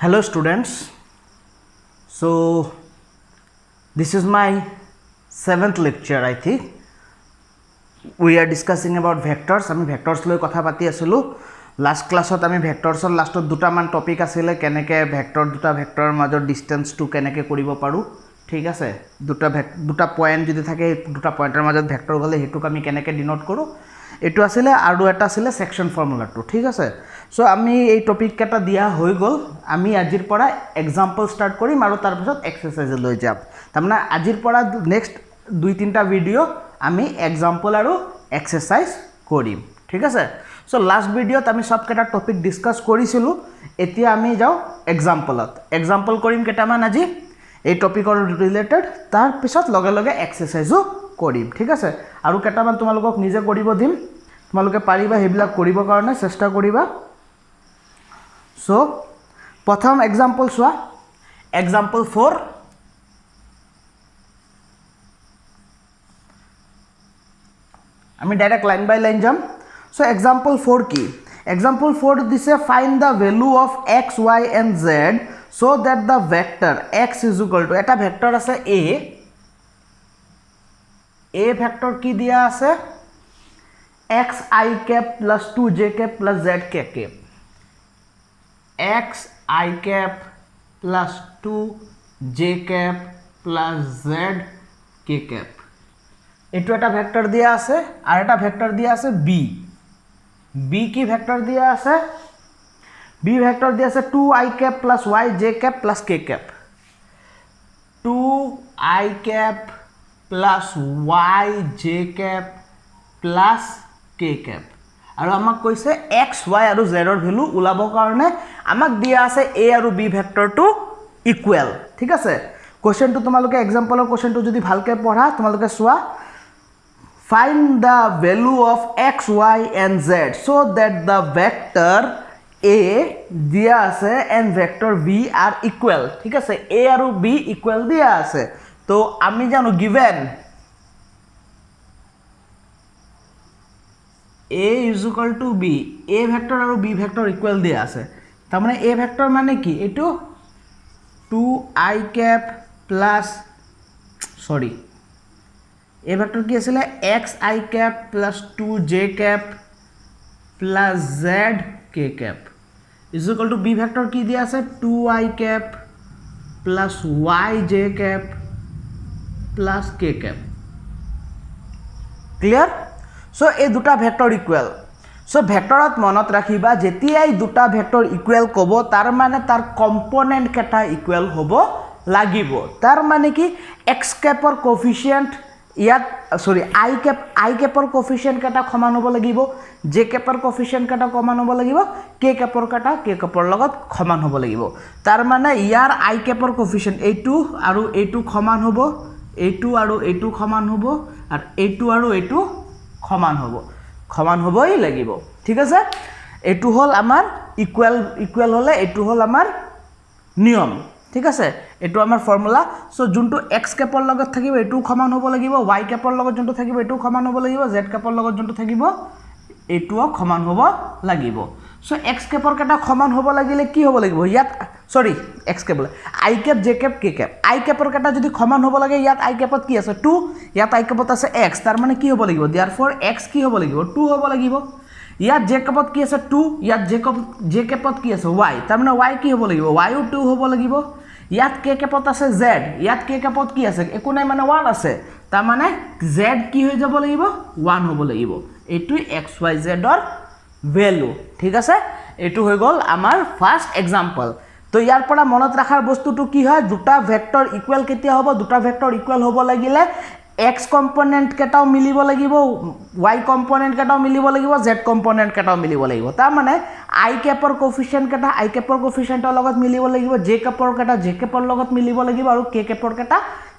Hello students, so this is my 7th lecture. I think we are discussing about vectors. আমি vectors লৈ কথা পাতি আছিলো last ক্লাছত আমি vectorsৰ লাষ্টত দুটা মান টপিক আছিল কেনেকে ভেক্টৰ দুটা ভেক্টৰৰ মাজৰ ডিসটেন্সটো কেনেকে কৰিব পাৰো ঠিক আছে দুটা পয়েন্ট যদি থাকে দুটা পয়েন্টৰ মাজত ভেক্টৰ গলে হেতুক আমি কেনেকে ডিনোট কৰো এটো আছিল আৰু এটা আছিল সেকশন ফৰ্মুলাটো ঠিক আছে সো আমি এই টপিক কেটা দিয়া হৈ গল আমি আজিৰ পৰা एग्जांपल স্টাৰ্ট কৰিম আৰু তাৰ পিছত এক্সাৰসাইজ লৈ যাম তাৰমানে আজিৰ পৰা নেক্সট 2-3টা ভিডিও আমি एग्जांपल আৰু এক্সাৰসাইজ কৰিম ঠিক আছে সো লাস্ট ভিডিওত আমি সব কেটা টপিক ডিসকাস কৰিছিলো এতিয়া আমি যাও एग्जांपल কৰিম কেটামান আজি এই টপিকৰ ৰিলেটেড তাৰ পিছত লগে লগে এক্সাৰসাইজও কৰিম ঠিক আছে আৰু কেটামান তোমালোকক নিজে কৰিব দিম তোমালোকে পাৰিবা হেবিলাক কৰিব কাৰণে চেষ্টা কৰিবা সো প্ৰথম एग्जांपल সোৱা एग्जांपल 4 আমি ডাইরেক্ট লাইন বাই লাইন যাম সো एग्जांपल 4 কি एग्जांपल 4 দিছে find da value of x y and z so that the vector x is equal to এটা ভেক্টর আছে a ভেক্টর কি দিয়া আছে x I cap plus 2 j cap plus z cap x I cap plus 2 j cap plus z k cap এটো এটা vector দিয়া আছে আর এটা ভেক্টর দিয়া আছে b কি ভেক্টর দিয়া আছে b ভেক্টর দিয়া আছে 2 I cap plus y j cap plus k cap 2 I cap plus y j cap plus k cap আৰু আমাক কৈছে x y আৰু z ৰ ভ্যালু উলাব কাৰণে আমাক দিয়া আছে a আৰু b ভেক্টৰটো ইকুৱেল ঠিক আছে কোৱেশ্চনটো তোমালোকে एग्जांपलৰ কোৱেশ্চনটো যদি ভালকে পঢ়া তোমালোকে সোৱা find the value of x y and z so that the vector a দিয়া আছে and vector v are equal ঠিক আছে a আৰু b equal দিয়া আছে তো আমি জানো given a is equal to b a vector আৰু b vector equal দিয়া আছে তাৰ মানে a vector মানে কি এটো 2 I cap plus sorry a vector কি আছিল x I cap plus 2 j cap plus z k cap is equal to b vector কি দিয়া আছে 2 I cap plus y j cap plus k cap clear so এই দুটা vector equal so ভেক্টরত মনত রাখিবা যেতিয়াই দুটা ভেক্টর ইকুয়াল কব তার মানে তার কম্পোনেন্ট কেটা ইকুয়াল হব লাগিব তার মানে কি x ক্যাপৰ কোএফিশিয়েন্ট ইয়াত সৰি I ক্যাপৰ কোএফিশিয়েন্ট কেটা সমান হ'ব লাগিব j ক্যাপৰ কোএফিশিয়েন্ট কেটা সমান হ'ব লাগিব k ক্যাপৰ কেটা k ক্যাপৰ লগত সমান হ'ব লাগিব তাৰ মানে ইয়াৰ I ক্যাপৰ কোএফিশিয়েন্ট এইটো আৰু এইটো সমান হ'ব এইটো আৰু এইটো সমান হ'ব আৰু এইটো আৰু এইটো সমান হ'বই লাগিব ঠিক আছে এটো হল আমাৰ ইকুয়াল হলে এটো হল আমাৰ নিয়ম ঠিক আছে এটো আমাৰ ফৰ্মুলা সো যোনটো x ক্যাপৰ লগত থাকিব এটো সমান হ'ব লাগিব y ক্যাপৰ লগত যোনটো থাকিব এটো সমান হ'ব লাগিব z ক্যাপৰ লগত যোনটো থাকিব এটোও সমান হ'ব লাগিব সো x ক্যাপৰ কেটা সমান হ'ব লাগিলে কি হ'ব লাগিব ইয়াত sorry x cap I cap j cap k cap I ক্যাপৰ কেটা যদি সমান হ'ব লাগে ইয়াত I ক্যাপত কি আছে 2 ইয়াত I ক্যাপত আছে x তাৰ মানে কি হ'ব লাগিব therefore x কি হ'ব লাগিব 2 হ'ব লাগিব ইয়াত j ক্যাপত কি আছে 2 ইয়াত j ক্যাপত কি আছে y তাৰ মানে y কি হ'ব লাগিব y ও 2 হ'ব লাগিব ইয়াত k ক্যাপত আছে z ইয়াত k ক্যাপত কি আছে একো নাই মানে 1 আছে তাৰ মানে z কি হৈ যাব লাগিব 1 হ'ব লাগিব এটো x y z ৰ ভ্যালু ঠিক আছে এটো হৈ গল আমাৰ ফাৰ্স্ট एग्जांपल তো ইয়াৰ পৰা মনত ৰাখাৰ বস্তুটো কি হয় দুটা ভেক্টৰ ইকুৱেল কেতিয়া হ'ব দুটা ভেক্টৰ ইকুৱেল হ'ব লাগিলে x কম্পোনেন্ট কেটাও মিলিব লাগিব y কম্পোনেন্ট কেটাও মিলিব লাগিব z কম্পোনেন্ট কেটাও মিলিব লাগিব তাৰ মানে I ক্যাপৰ কোএফিশিয়েন্ট কেটা I ক্যাপৰ কোএফিশিয়েন্টৰ লগত মিলিব লাগিব j ক্যাপৰ কেটা j ক্যাপৰ লগত মিলিব লাগিব আৰু k ক্যাপৰ কেটা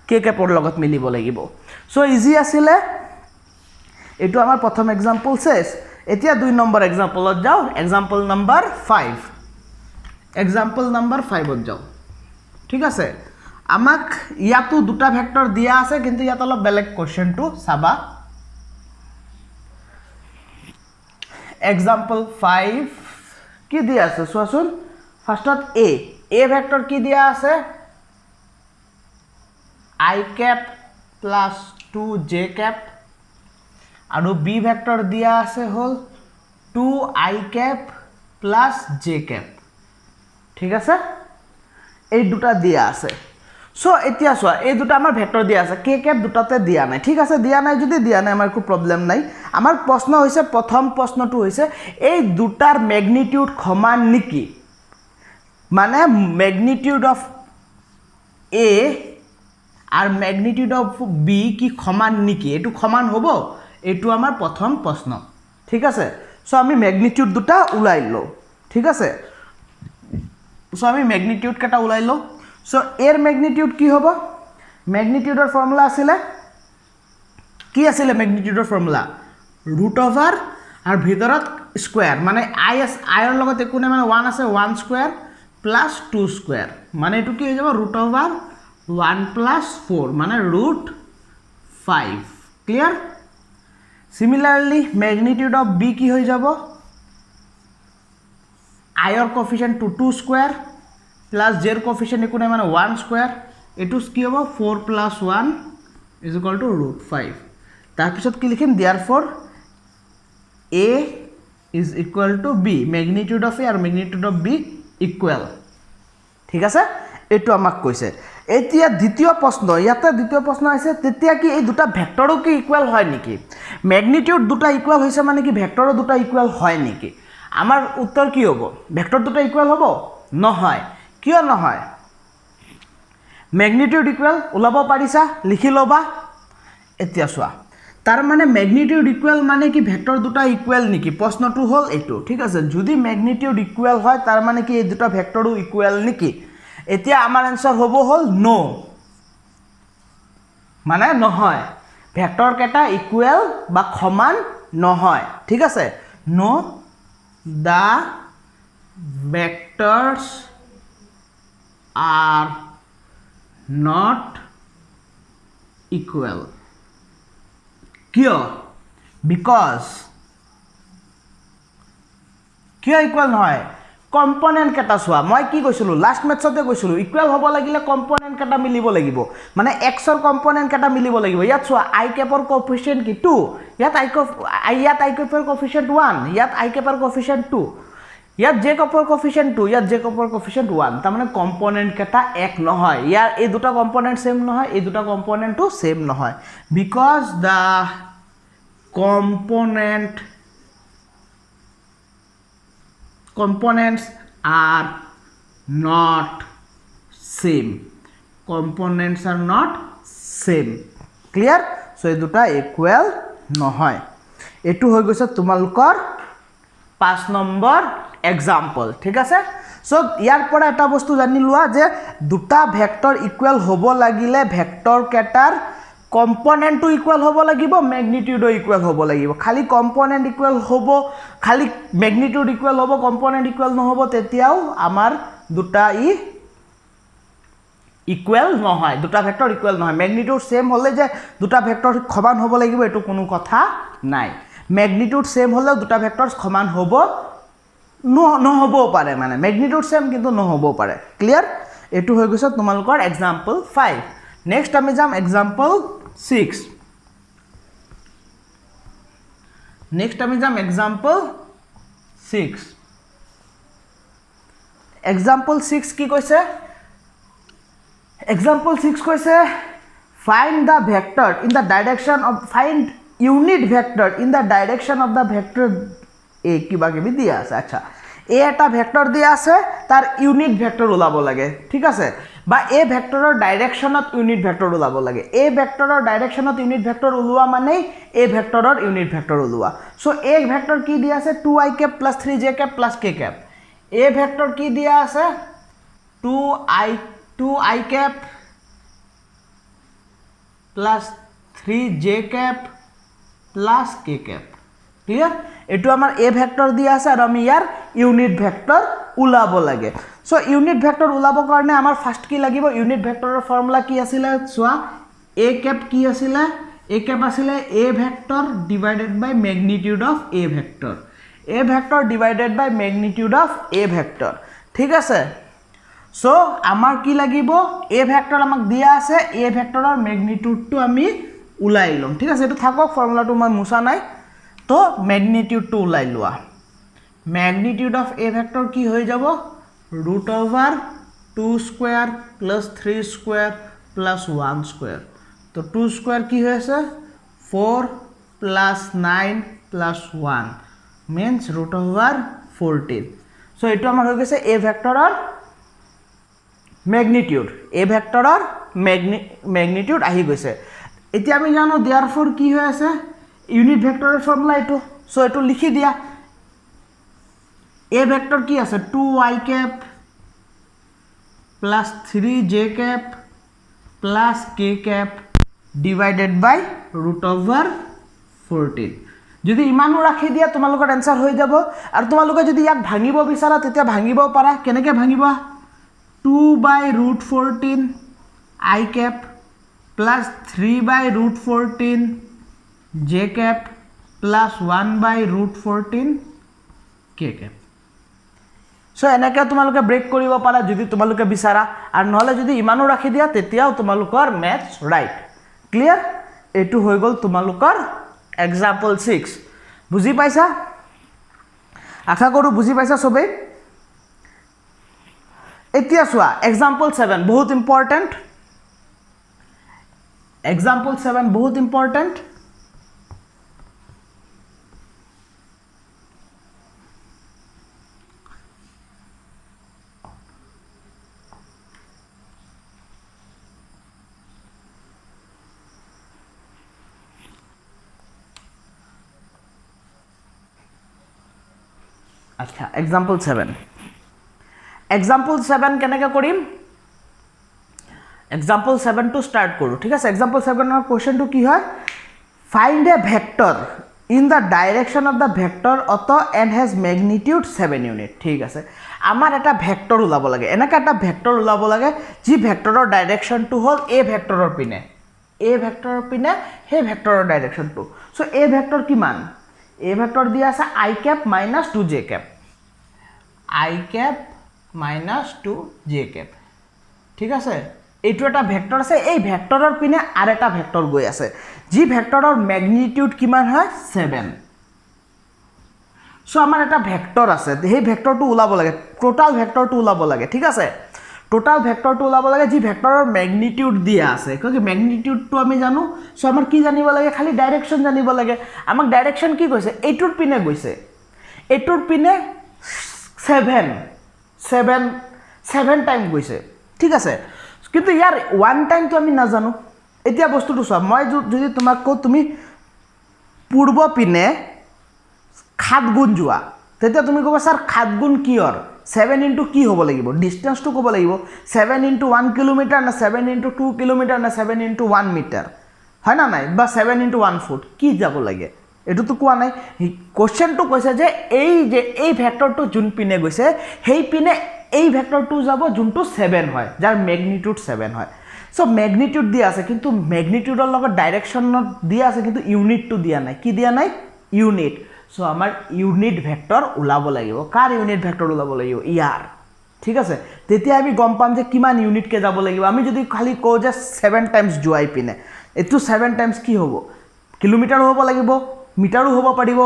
k ক্যাপৰ লগত মিলিব লাগিব সো ইজি আছিল এটো আমাৰ প্ৰথম एग्जांपल শেষ এতিয়া 2 নম্বৰ एग्जांपलত যাও एग्जांपल নম্বৰ 5 एग्जांपल নম্বৰ 5 ত যাও ঠিক আছে আমাক ইয়াতো দুটা ভেক্টৰ দিয়া আছে কিন্তু ইয়াত অলপ বেলেগ কোৱেশ্চনটো চাবা एग्जांपल 5 কি দিয়া আছে সোয়াসুন ফাৰ্স্টত a এ ভেক্টৰ কি দিয়া আছে I cap plus 2j cap আৰু বি ভেক্টৰ দিয়া আছে হল 2i cap plus j cap ঠিক আছে এই দুটা দিয়া আছে সো এতিয়া সোয়া এই দুটা আমাৰ ভেক্টৰ দিয়া আছে k cap দুটাতে দিয়া নাই ঠিক আছে দিয়া নাই যদি দিয়া নাই আমাৰ কোনো প্ৰবলেম নাই আমাৰ প্ৰশ্ন হৈছে প্ৰথম প্ৰশ্নটো হৈছে এই দুটাৰ ম্যাগনিটিউড সমান নেকি মানে ম্যাগনিটিউড অফ a আর ম্যাগনিটিউড অফ বি কি সমান নেকি এটু সমান হ'ব এটু আমাৰ প্ৰথম প্ৰশ্ন ঠিক আছে সো আমি ম্যাগনিটিউড দুটা উলাই লও ঠিক আছে সো আমি ম্যাগনিটিউড কেটা উলাই লও সো এর ম্যাগনিটিউড কি হ'ব ম্যাগনিটিউডৰ ফৰ্মুলা আছিল কি আছিল ম্যাগনিটিউডৰ ফৰ্মুলা ৰুট ওভাৰ আৰ ভিতৰত স্কয়াৰ মানে আইৰ লগত একো নাই মানে 1 আছে 1 স্কয়াৰ প্লাস 2 স্কয়াৰ মানে এটু কি হৈ যাব ৰুট ওভাৰ 1 plus 4 মানে root 5 clear similarly magnitude of b কি হৈ যাব i or coefficient 2 square plus j or coefficient একো নাই মানে 1 square এটু কি হ'ব 4 plus 1 is equal to root 5 তাৰ পিছত কি লিখিম therefore a is equal to b magnitude of a আৰু magnitude of b equal ঠিক আছে এটু আমাক কৈছে এতিয়া দ্বিতীয় প্ৰশ্ন ইয়াতে দ্বিতীয় প্ৰশ্ন আছে তেতিয়া কি এই দুটা ভেক্টৰো কি ইকুয়াল হয় নেকি ম্যাগনিটিউড দুটা ইকুয়াল হৈছে মানে কি ভেক্টৰো দুটা ইকুয়াল হয় নেকি আমাৰ উত্তৰ কি হ'ব ভেক্টৰ দুটা ইকুয়াল হ'ব নহয় কিয় নহয় ম্যাগনিটিউড ইকুয়াল ওলাব পাৰিছা লিখি লবা এতিয়া চোৱা তাৰ মানে ম্যাগনিটিউড ইকুয়াল মানে কি ভেক্টৰ দুটা ইকুয়াল নেকি প্ৰশ্নটো হ'ল এটো ঠিক আছে যদি ম্যাগনিটিউড ইকুয়াল হয় তাৰ মানে কি এই দুটা ভেক্টৰো ইকুয়াল নেকি এতিয়া আমাৰ आंसर হ'ব হল নো মানে নহয় ভেক্টৰ কেটা ইকুয়াল বা সমান নহয় ঠিক আছে no the vectors are not equal কিয় বিকজ কিয় ইকুয়াল নহয় কম্পোনেন্ট কেটা সোয়া মই কি কৈছিলো লাস্ট মেথছতে কৈছিলো ইকুয়াল হ'ব লাগিলে কম্পোনেন্ট কেটা মিলিব লাগিব মানে x ৰ কম্পোনেন্ট কেটা মিলিব লাগিব ইয়াত সোয়া i কেপৰ কোএফিচিয়েন্ট কি 2 ইয়াত i কেপৰ কোএফিচিয়েন্ট 1 ইয়াত i কেপৰ কোএফিচিয়েন্ট 2 ইয়াত j কেপৰ কোএফিচিয়েন্ট 2 ইয়াত j কেপৰ কোএফিচিয়েন্ট 1 তাৰ মানে কম্পোনেন্ট কেটা এক নহয় ইয়াৰ এই দুটা কম্পোনেন্ট সেম নহয় এই দুটা কম্পোনেন্টও সেম নহয় because the components are not same components are not same clear so এই দুটা ইকুয়াল নহয় এটু হৈ গৈছে তোমালকৰ 5 নম্বৰ एग्जांपल ঠিক আছে সো ইয়াৰ পৰা এটা বস্তু জানি লোৱা যে দুটা ভেক্টৰ ইকুয়াল হ'ব লাগিলে ভেক্টৰ কেটাৰ কম্পোনেন্টটো ইকুয়াল হ'ব লাগিব ম্যাগনিটিউডো ইকুয়াল হ'ব লাগিব খালি কম্পোনেন্ট ইকুয়াল হ'ব খালি ম্যাগনিটিউড ইকুয়াল হ'ব কম্পোনেন্ট ইকুয়াল নহব তেতিয়াও আমাৰ দুটা ইকুয়াল নহয় দুটা ভেক্টৰ ইকুয়াল নহয় ম্যাগনিটিউড সেম হলে যে দুটা ভেক্টৰ সমান হ'ব লাগিব এটো কোনো কথা নাই ম্যাগনিটিউড সেম হলে দুটা ভেক্টৰ সমান হ'ব নহবও পাৰে মানে ম্যাগনিটিউড সেম কিন্তু নহবও পাৰে ক্লিয়াৰ এটো হৈ গৈছে তোমালোকৰ एग्जांपल 5 নেক্সট আমি যাম एग्जांपल 6 नेक्स्ट আমি যাম एग्जांपल 6 एग्जांपल 6 কি কৈছে एग्जांपल 6 কৈছে find the vector in the direction of find unit vector in the direction of the vector a কিবা কিবি দিয়া আছে আচ্ছা এ এটা ভেক্টৰ দিয়া আছে তাৰ ইউনিট ভেক্টৰ ওলাব লাগে ঠিক আছে বা এ ভেক্টৰৰ ডাইৰেকশনত ইউনিট ভেক্টৰ ওলাব লাগে এ ভেক্টৰৰ ডাইৰেকশনত ইউনিট ভেক্টৰ ওলোৱা মানে এ ভেক্টৰৰ ইউনিট ভেক্টৰ ওলোৱা সো এ ভেক্টৰ কি দিয়া আছে 2i cap plus 3j cap plus k cap এ ভেক্টৰ কি দিয়া আছে 2i cap plus 3j cap plus k cap clear এটো আমাৰ এ ভেক্টৰ দিয়া আছে আৰু আমি ইয়াৰ ইউনিট ভেক্টৰ উলাব লাগে সো ইউনিট ভেক্টৰ উলাব কাৰণে আমাৰ ফাৰ্স্ট কি লাগিব ইউনিট ভেক্টৰৰ ফৰ্মুলা কি আছিল সোৱা এ ক্যাপ কি আছিল এ ক্যাপ আছিল a vector divided by magnitude of a vector divided by magnitude of a vector ঠিক আছে সো আমাৰ কি লাগিব এ ভেক্টৰ আমাক দিয়া আছে এ ভেক্টৰৰ ম্যাগনিটিউডটো আমি উলাই লম ঠিক আছে এটো থাকক ফৰ্মুলাটো মই মুছা নাই তো ম্যাগনিটিউডটো উলাই লোৱা ম্যাগনিটিউড অফ এ ভেক্টৰ কি হৈ যাব √2 square plus 3 square plus 1 square তো 2 স্কয়াৰ কি হৈ আছে 4 plus 9 plus 1 means √14 so eto amar hoy geche a vectoror magnitude a vectoror magnitude ahi geche etia ami jano therefore ki hoy ase unit vector formula eto so eto likhi dia a vector ki ase 2y cap plus 3j cap plus k cap divided by √14 যদি ইমানো ৰাখি দিয়া তোমালোকৰ answer হৈ যাব আৰু তোমালোকে যদি ইয়াক ভাঙিব বিচাৰা তেতিয়া ভাঙিব পাৰা কেনেকৈ ভাঙিবা 2/√14 i cap plus 3/√14 j cap plus 1/√14 k cap so এনেকৈ তোমালোকে ব্ৰেক কৰিব পাৰা যদি তোমালোকে বিচাৰা আৰু নহলে যদি ইমানো ৰাখি দিয়া তেতিয়াও তোমালোকৰ ম্যাথছ ৰাইট ক্লিয়াৰ এটো হৈ গল তোমালোকৰ example 6 বুজি পাইছা আশা কৰো বুজি পাইছা সবে এতিয়া সোয়া example 7 বহুত ইম্পৰ্টেন্ট example 7 বহুত ইম্পৰ্টেন্ট আচ্ছা example 7 কেনেকৈ কৰিম example 7 টু স্টাৰ্ট কৰো ঠিক আছে example 7 এর কোশ্চেনটো কি হয় find a vector in the direction of the vector auto and has magnitude 7 unit ঠিক আছে আমাৰ এটা ভেক্টৰ ওলাব লাগে এনেকা এটা ভেক্টৰ ওলাব লাগে যি ভেক্টৰৰ ডাইৰেকশনটো হল a ভেক্টৰৰ পিনে হে ভেক্টৰৰ ডাইৰেকশনটো সো a ভেক্টৰ কিমান a ভেক্টৰ দিয়া আছে i cap minus 2j cap i cap minus 2j cap ঠিক আছে এইটো এটা ভেক্টৰ আছে এই ভেক্টৰৰ পিনে আৰ এটা ভেক্টৰ গৈ আছে যি ভেক্টৰৰ ম্যাগনিটিউড কিমান হয় 7 সো আমাৰ এটা ভেক্টৰ আছে এই ভেক্টৰটো ওলাব লাগে টোটাল ভেক্টৰটো ওলাব লাগে ঠিক আছে টোটাল ভেক্টৰটো ওলাব লাগে যি ভেক্টৰৰ ম্যাগনিটিউড দিয়া আছে কিয় ম্যাগনিটিউডটো আমি জানো সো আমাৰ কি জানিব লাগে খালি ডাইৰেকশন জানিব লাগে আমাক ডাইৰেকশন কি কৈছে এইটোৰ পিনে গৈছে এইটোৰ পিনে 7 টাইম গৈছে ঠিক আছে কিন্তু ইয়াৰ ওয়ান টাইম তো আমি না জানো এতিয়া বস্তুটো সব মই যদি তোমাক কও তুমি পূর্ব পিনে 7 গুণ যোৱা তেতিয়া তুমি কবা স্যাৰ 7 গুণ কিহৰ 7 ইনটু কি হ'ব লাগিব ডিসটেন্স তো ক'ব লাগিব 7 ইনটু 1 কিলোমিটার না 7 ইনটু 2 কিলোমিটার না 7 ইনটু 1 মিটার হয় না নাই বা 7 ইনটু 1 ফুট কি যাব লাগে এটো তো কোৱা নাই কোশ্চেনটো কৈছে যে এই ভেক্টৰটো যোন পিনে গৈছে সেই পিনে এই ভেক্টৰটো যাব যোনটো 7 হয় যাৰ ম্যাগনিটিউড 7 হয় সো ম্যাগনিটিউড দিয়া আছে কিন্তু ম্যাগনিটিউডৰ লগত ডাইৰেকশনত দিয়া আছে কিন্তু ইউনিটটো দিয়া নাই কি দিয়া নাই ইউনিট সো আমাৰ ইউনিট ভেক্টৰ ওলাব লাগিব কাৰ ইউনিট ভেক্টৰ ওলাব লাগিব ইয়াৰ ঠিক আছে তেতিয়া আমি গম পাম যে কিমান ইউনিট কে যাব লাগিব আমি যদি খালি কও যে 7 টাইমস জুৱাই পিনে এটো 7 টাইমস কি হ'ব কিলোমিটাৰ হ'ব লাগিব মিটাৰো হ'ব পাৰিব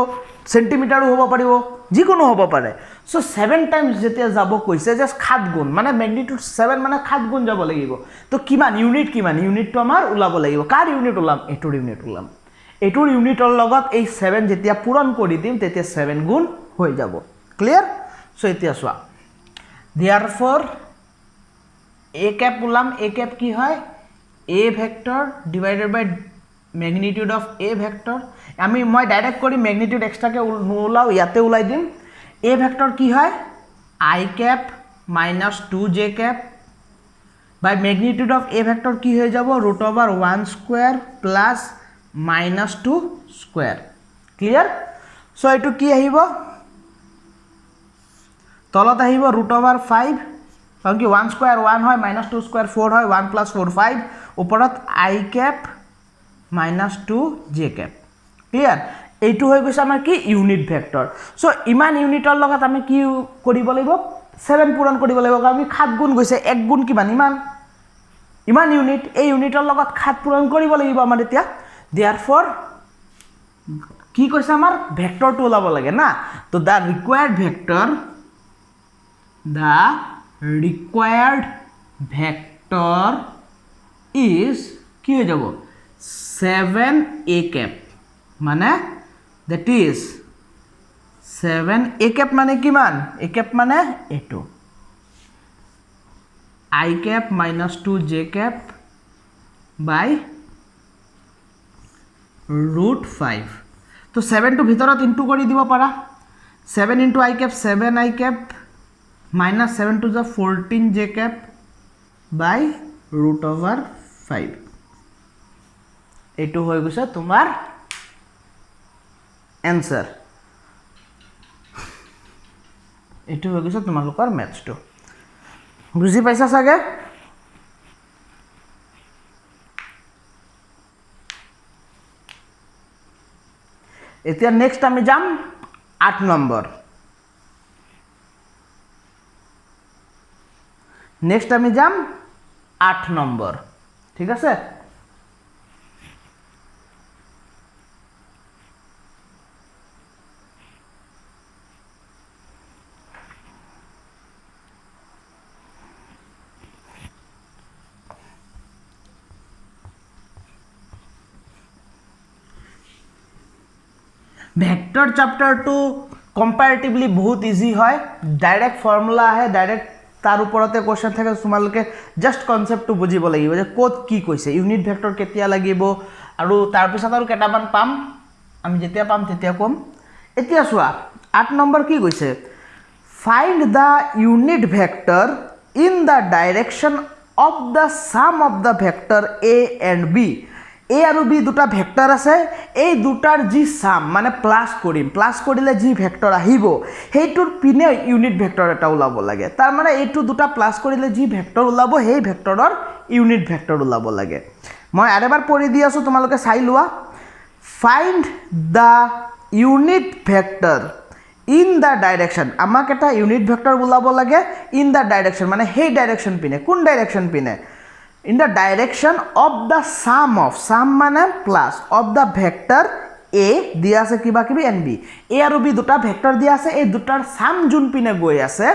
সেন্টিমিটাৰো হ'ব পাৰিব যিকোনো হ'ব পাৰে সো 7 টাইমস যেতিয়া যাব কৈছে যে 7 গুণ মানে ম্যাগনিটিউড 7 মানে 7 গুণ যাব লাগিব তো কিমান ইউনিটটো আমাৰ ওলাব লাগিব কাৰ ইউনিট ওলাম এটোৰ ইউনিট ওলাম এটোৰ ইউনিটৰ লগত এই 7 যেতিয়া পূৰণ কৰি দিম তেতিয়া 7 গুণ হৈ যাব ক্লিয়াৰ সো এতিয়া সোৱা therefore a cap ওলাম a cap কি হয় a vector divided by magnitude of a vector আমি মই ডাইরেক্ট করি ম্যাগনিটিউড এক্সট্রা কে নোলাও ইয়াতে উলাই দিম a ভেক্টর কি হয় i cap minus 2j cap by magnitude of a vector কি হয়ে যাব √1 square plus -2 square clear so এটু কি আহিব তলত আহিব √5 কারণ কি 1 স্কয়ার 1 হয় -2 স্কয়ার 4 হয় 1 + 4 5 উপরত i cap -2j cap clear এইটো হৈ গৈছে আমাৰ কি ইউনিট ভেক্টৰ সো ইমান ইউনিটৰ লগত আমি কি কৰিব লাগিব 7 পূৰণ কৰিব লাগিব কাৰণ আমি 7 গুণ গৈছে 1 গুণ কিমান ইমান ইউনিট এই ইউনিটৰ লগত 7 পূৰণ কৰিব লাগিব আমাৰ এতিয়া therefore কি কৈছে আমাৰ ভেক্টৰটো ওলাব লাগে না তো দা ৰিকুৱায়াৰ্ড ভেক্টৰ ইজ কি হৈ যাব 7a cap মানে that is 7a cap মানে কিমান a cap মানে এটো I cap minus 2j cap by root 5 তো 7 টু ভিতৰত ইনটু কৰি দিব পাৰা 7 into I cap 7 I cap minus 7 to the 14j cap by root over 5 এইটো হৈ গৈছে তোমাৰ এনসাৰ এইটো হৈ গৈছে তোমালোকৰ ম্যাথটো বুজি পাইছা সাগে এতিয়া নেক্সট আমি যাম 8 নম্বৰ নেক্সট আমি যাম 8 নম্বৰ ঠিক আছে ভেক্টৰ চ্যাপ্টাৰটো কম্পাৰেটিভলি বহুত ইজি হয় ডাইৰেক্ট ফৰ্মুলা আহে ডাইৰেক্ট তাৰ ওপৰতে কোৱেশ্চন থাকে তোমালোকে জাস্ট কনসেপ্টটো বুজিব লাগিব যে কোড কি কৈছে ইউনিট ভেক্টৰ কেতিয়া লাগিব আৰু তাৰ পিছত আৰু কেটামান পাম আমি যেতিয়া পাম তেতিয়া কম এতিয়া চোৱা 8 নম্বৰ কি কৈছে find the unit vector in the direction of the sum of the vector a and b a আৰু b দুটা ভেক্টৰ আছে এই দুটাৰ যি সাম মানে প্লাস কৰিম প্লাস কৰিলে যি ভেক্টৰ আহিব হেইটোৰ পিনে ইউনিট ভেক্টৰ এটা ওলাব লাগে তাৰ মানে এইটো দুটা প্লাস কৰিলে যি ভেক্টৰ ওলাব হেই ভেক্টৰৰ ইউনিট ভেক্টৰ ওলাব লাগে মই আৰেবাৰ পঢ়ি দি আছো তোমালোকে চাই লোৱা find the unit vector in the direction আমাক এটা ইউনিট ভেক্টৰ ওলাব লাগে ইন দা ডাইৰেকশন মানে হেই ডাইৰেকশন পিনে কোন ডাইৰেকশন পিনে in the direction of the sum মানে plus of the vector a দিয়া আছে কিবা কিবি and b a আৰু b দুটা ভেক্টৰ দিয়া আছে এই দুটাৰ সাম জুন পিনে গৈ আছে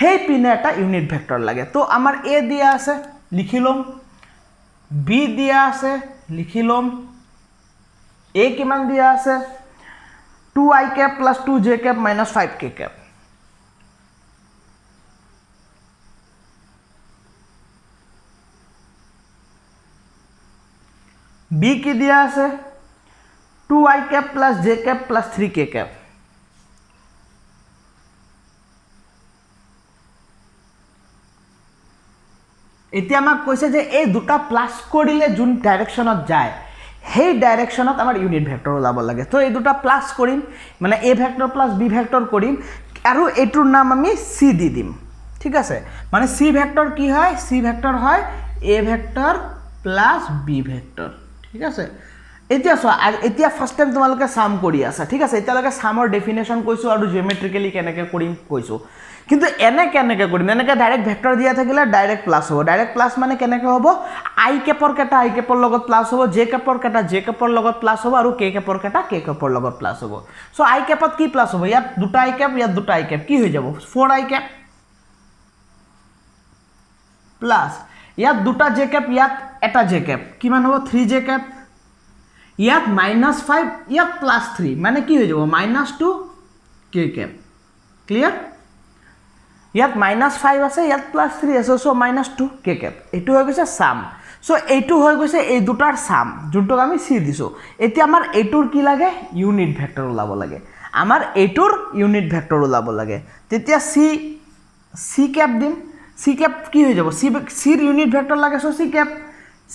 হেই পিনে এটা ইউনিট ভেক্টৰ লাগে তো আমাৰ a দিয়া আছে লিখিলম b দিয়া আছে লিখিলম a কিমান দিয়া আছে 2i cap plus 2j cap minus 5k cap b কি দিয়া আছে 2i cap plus j cap plus 3k cap এতিয়া আমাক কৈছে যে এই দুটা প্লাস কৰিলে যোন ডাইৰেকশনত যায় হেই ডাইৰেকশনত আমাৰ ইউনিট ভেক্টৰ ওলাব লাগে তো এই দুটা প্লাস কৰিম মানে a vector plus b vector কৰিম আৰু এটোৰ নাম আমি c দি দিম ঠিক আছে মানে c ভেক্টৰ কি হয় c ভেক্টৰ হয় a vector plus b vector ঠিক আছে এতিয়া সো এতিয়া ফাৰ্স্ট টাইম তোমালোকে সাম কৰি আছা ঠিক আছে এতিয়ালৈকে সামৰ ডেফিনেশন কৈছো আৰু জিওমেট্ৰিক্যালি কেনেকৈ কৰিম কৈছো কিন্তু কেনেকৈ কৰিম এনেকৈ ডাইৰেক্ট ভেক্টৰ দিয়া থাকিলে ডাইৰেক্ট প্লাস হ'ব ডাইৰেক্ট প্লাস মানে কেনেকৈ হ'ব i কেপৰ কেটা i কেপৰ লগত প্লাস হ'ব j কেপৰ কেটা j কেপৰ লগত প্লাস হ'ব আৰু k কেপৰ কেটা k কেপৰ লগত প্লাস হ'ব সো i কেপত কি প্লাস হ'ব ইয়াত দুটা i কেপ ইয়াত দুটা i কেপ কি হৈ যাব 4i কেপ প্লাস ইয়াত দুটা j কেপ ইয়াত এটা j কেপ কিমান হ'ব 3j কেপ ইয়াত -5 ইয়াত +3 মানে কি হৈ যাব -2 k কেপ ক্লিয়াৰ ইয়াত -5 আছে ইয়াত +3 আছে সো -2 k কেপ এটো হৈ গৈছে সাম সো এটো হৈ গৈছে এই দুটাৰ সাম যোনটোক আমি c দিছো এতিয়া আমাৰ এটোৰ কি লাগে ইউনিট ভেক্টৰ ওলাব লাগে আমাৰ এটোৰ ইউনিট ভেক্টৰ ওলাব লাগে তেতিয়া c কেপ দিম c কেপ কি হৈ যাব c ৰ ইউনিট ভেক্টৰ লাগে so c cap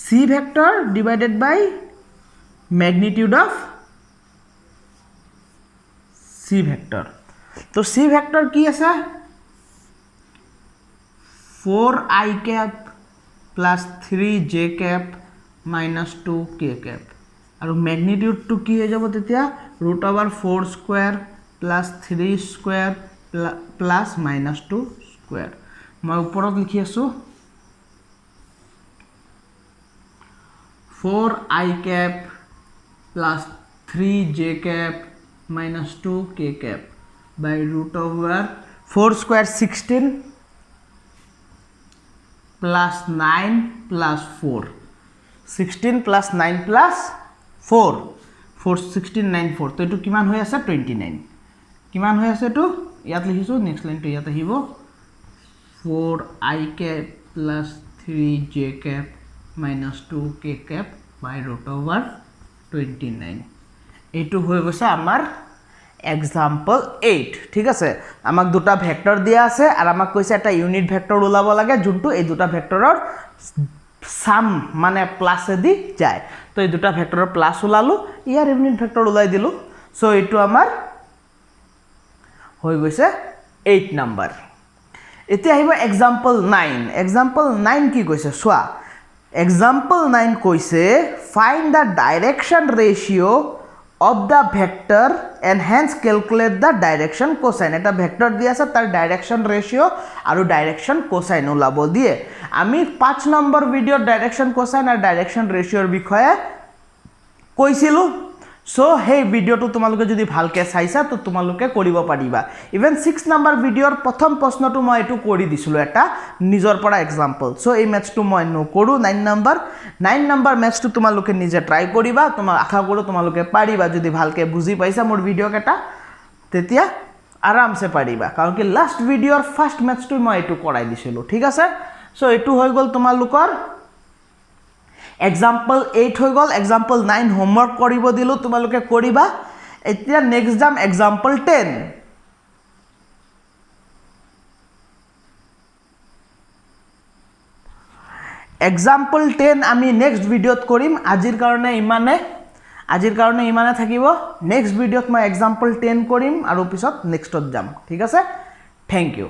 c vector divided by magnitude of c vector तो c vector কি আছে 4i cap plus 3j cap minus 2k cap আৰু magnitude to কি হৈ যাব তেতিয়া √4 square plus 3 square plus minus 2 square square মই ওপৰত লিখি আছো 4i cap plus 3j cap minus 2k cap by root over 4 square 16 plus 9 plus 4 16 plus 9 plus 4 4 16 9 4 তো এটো কিমান হৈ আছে 29 কিমান হৈ আছে এটো ইয়াত লিখিছো নেক্সট লাইন তো ইয়াত আহিব 4i cap plus 3j cap minus 2k cap by root over 29 এটো হৈ গৈছে আমাৰ এক্সাম্পল 8 ঠিক আছে আমাক দুটা ভেক্টৰ দিয়া আছে আৰু আমাক কৈছে এটা ইউনিট ভেক্টৰ ওলাব লাগে যোনটো এই দুটা ভেক্টৰৰ সাম মানে প্লাস এ দি যায় তো এই দুটা ভেক্টৰৰ প্লাস ওলালো ইয়াৰ ইউনিট ভেক্টৰ ওলাই দিলো সো এটো আমাৰ হৈ গৈছে 8 নম্বৰ এতিয়া আহিব এক্সাম্পল 9 এক্সাম্পল 9 কি কৈছে সোয়া এক্সাম্পল 9 কৈছে find the direction ratio of the vector and hence calculate the direction cosine এটা ভেক্টর দিয়া আছে তার ডাইরেকশন রেশিও আৰু ডাইৰেকশন কোসাইন ওলাব দিয়ে আমি 5 নম্বৰ ভিডিও ডাইৰেকশন কোসাইন আৰু ডাইৰেকশন ৰেশিওৰ বিষয়ে কৈছিলো সো হে ভিডিওটো তোমালোকে যদি ভালকে চাইছা তো তোমালোকে কৰিব পাৰিবা ইভেন 6 নম্বৰ ভিডিওৰ প্ৰথম প্ৰশ্নটো মই এটো কৰি দিছিলো এটা নিজৰ পৰা এক্সাম্পল সো এই ম্যাথটো মই নকৰো 9 নম্বৰ ম্যাথটো তোমালোকে নিজে ট্ৰাই কৰিবা তোমাৰ আশা কৰো তোমালোকে পাৰিবা যদি ভালকে বুজি পাইছা মোৰ ভিডিও কেটা তেতিয়া আৰামসে পাৰিবা কাৰণ কি লাষ্ট ভিডিওৰ ফাৰ্স্ট ম্যাথটো মই এটো কৰাই দিছিলো ঠিক আছে সো এটো হৈ গল তোমালোকৰ এক্সাম্পল 8 হৈ গল এক্সাম্পল 9 হোমৱৰ্ক কৰিব দিলো তোমালোকে কৰিবা এতিয়া নেক্সট জাম এক্সাম্পল 10 এক্সাম্পল 10 আমি নেক্সট ভিডিওত কৰিম আজিৰ কাৰণে ইমানে থাকিব নেক্সট ভিডিওত মই এক্সাম্পল 10 কৰিম আৰু পিছত নেক্সটত যাম ঠিক আছে থ্যাংক ইউ